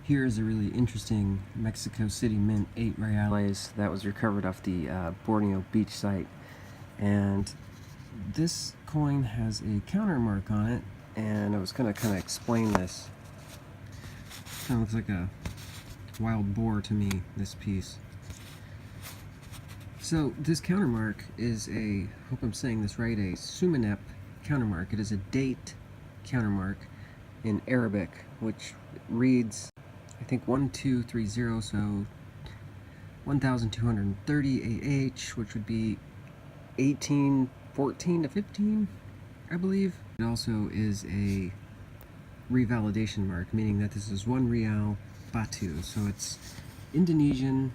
Here is a really interesting Mexico City Mint 8 reales that was recovered off the Borneo Beach Site. And this coin has a countermark on it, and I was going to kind of explain this. Kind of looks like a wild boar to me, this piece. So this countermark is a, hope I'm saying this right, a Sumenep countermark. It is a date countermark in Arabic, which reads, I think 1230, so 1230 AH, which would be 1814 to 15, I believe. It also is a revalidation mark, meaning that this is 1 real batu, so it's Indonesian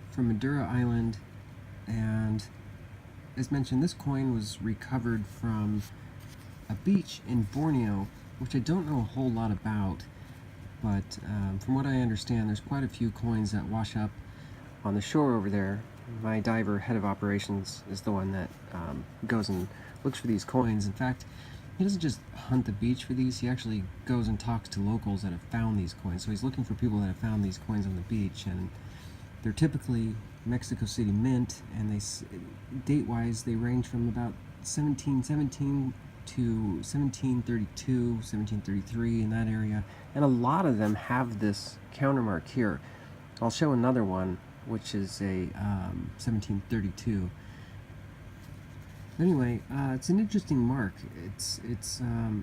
from Madura Island, and as mentioned, this coin was recovered from a beach in Borneo, which I don't know a whole lot about, but from what I understand, there's quite a few coins that wash up on the shore over there. My diver head of operations is the one that goes and looks for these coins. In fact, he doesn't just hunt the beach for these, he actually goes and talks to locals that have found these coins. So he's looking for people that have found these coins on the beach, and they're typically Mexico City Mint, and they, date-wise, they range from about 1717 to 1732, 1733, in that area. And a lot of them have this countermark here. I'll show another one, which is a 1732. Anyway, it's an interesting mark. It's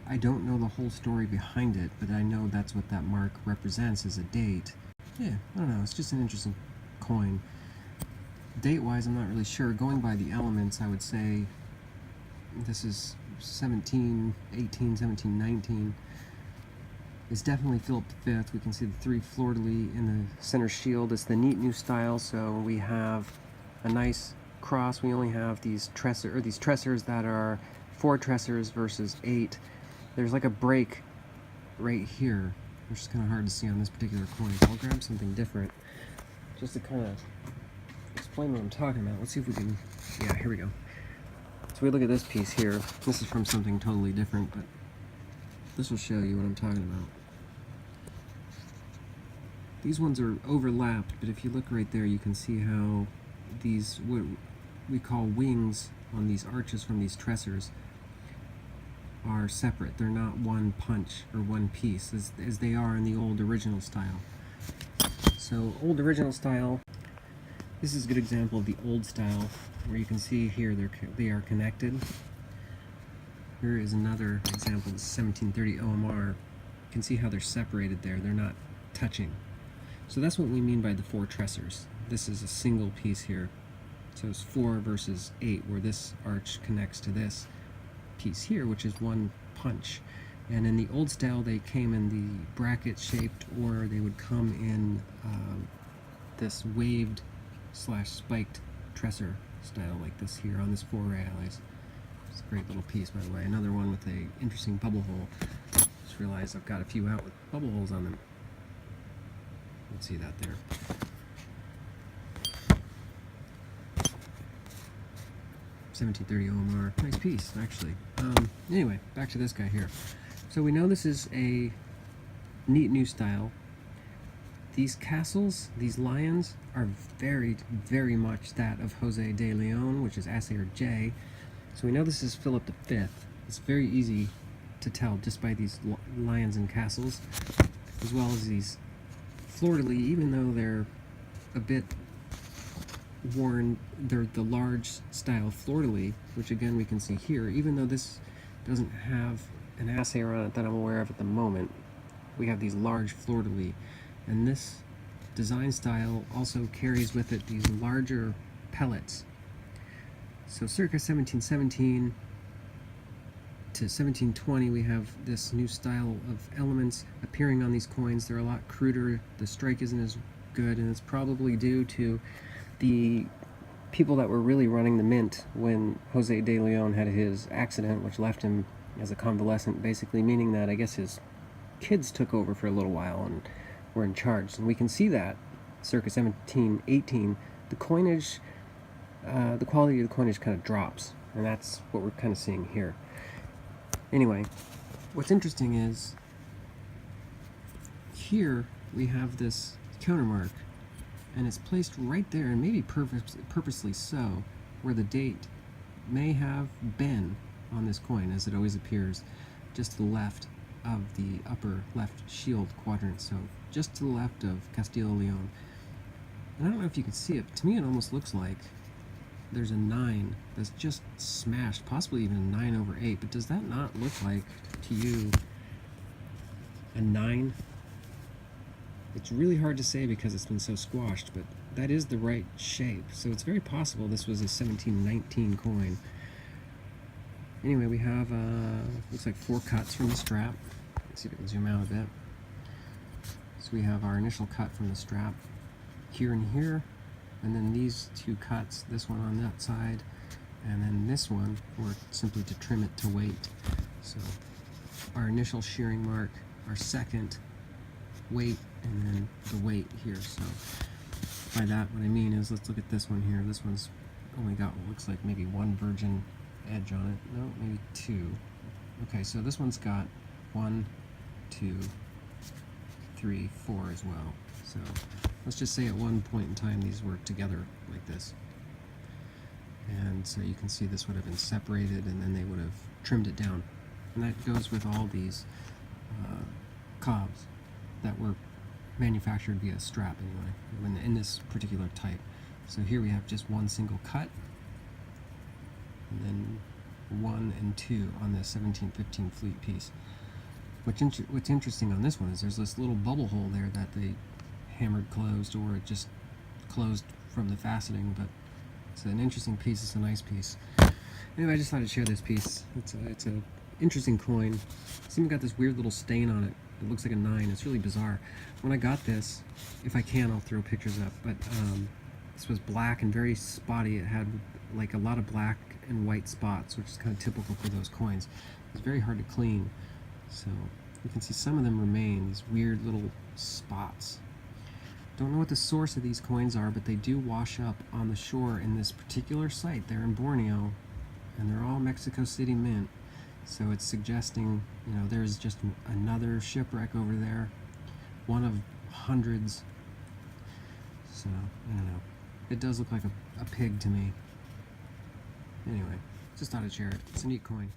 I don't know the whole story behind it, but I know that's what that mark represents as a date. Yeah, I don't know, it's just an interesting coin. Date-wise, I'm not really sure. Going by the elements, I would say this is 1718, 1719. It's definitely Philip V. We can see the 3 fleur-de-lis in the center shield. It's the neat new style, so we have a nice cross. We only have these tressors that are 4 tressors versus 8. There's like a break right here, which is kind of hard to see on this particular coin. So I'll grab something different just to kind of explain what I'm talking about. Let's see if we can, yeah, here we go. So we look at this piece here. This is from something totally different, but this will show you what I'm talking about. These ones are overlapped, but if you look right there, you can see how these, what we call wings on these arches from these tressors, are separate. They're not one punch or one piece as they are in the old original style. So old original style, this is a good example of the old style, where you can see here they are connected. Here is another example, the 1730 OMR. You can see how they're separated there. They're not touching. So that's what we mean by the 4 tressors. This is a single piece here. So it's 4 versus 8, where this arch connects to this piece here, which is one punch. And in the old style, they came in the bracket shaped, or they would come in this waved / spiked tressor style, like this here on this 4 reales. It's a great little piece, by the way. Another one with a interesting bubble hole. Just realized I've got a few out with bubble holes on them. You can see that there. $1730 OMR. Nice piece, actually. Anyway, back to this guy here. So we know this is a neat new style. These castles, these lions, are very, very much that of Jose de Leon, which is Assayer J. So we know this is Philip V. It's very easy to tell just by these lions and castles, as well as these fleur-de-lis, even though they're a bit worn. They're the large style fleur-de-lis, which again we can see here. Even though this doesn't have an assayer on it that I'm aware of at the moment, we have these large fleur-de-lis. And this design style also carries with it these larger pellets. So circa 1717 to 1720, we have this new style of elements appearing on these coins. They're a lot cruder, the strike isn't as good, and it's probably due to the people that were really running the mint when Jose de Leon had his accident, which left him as a convalescent, basically meaning that I guess his kids took over for a little while and were in charge. And we can see that circa 1718, the coinage, the quality of the coinage kind of drops, and that's what we're kind of seeing here. Anyway, what's interesting is here we have this countermark, and it's placed right there, and maybe purposely so, where the date may have been on this coin, as it always appears just to the left of the upper left shield quadrant, so just to the left of Castilla-Leon. And I don't know if you can see it, but to me it almost looks like there's a 9 that's just smashed, possibly even a 9/8, but does that not look like, to you, a 9? It's really hard to say because it's been so squashed, but that is the right shape, so it's very possible this was a 1719 coin. Anyway, we have, looks like 4 cuts from the strap. Let's see if we can zoom out a bit. So we have our initial cut from the strap here and here, and then these 2 cuts, this one on that side, and then this one were simply to trim it to weight. So our initial shearing mark, our second weight, and then the weight here. So by that, what I mean is, let's look at this one here. This one's only got what looks like maybe 1 virgin edge on it. No, maybe 2. Okay, so this one's got 1, 2, 3, 4 as well. So let's just say at one point in time these were together like this. And so you can see this would have been separated, and then they would have trimmed it down. And that goes with all these cobs that were manufactured via strap anyway, in this particular type. So here we have just 1 single cut, and then 1 and 2 on the 1715 fleet piece. What's interesting on this one is there's this little bubble hole there that they hammered closed, or it just closed from the faceting, but it's an interesting piece. It's a nice piece. Anyway, I just thought I'd share this piece. It's a interesting coin. It's even got this weird little stain on it. It looks like a 9. It's really bizarre. When I got this, if I can, I'll throw pictures up, but this was black and very spotty. It had like a lot of black and white spots, which is kind of typical for those coins. It's very hard to clean. So you can see some of them remain, these weird little spots. Don't know what the source of these coins are, but they do wash up on the shore in this particular site. They're in Borneo, and they're all Mexico City mint. So it's suggesting, you know, there's just another shipwreck over there, one of hundreds. So, I don't know. It does look like a pig to me. Anyway, just thought I'd share it. It's a neat coin.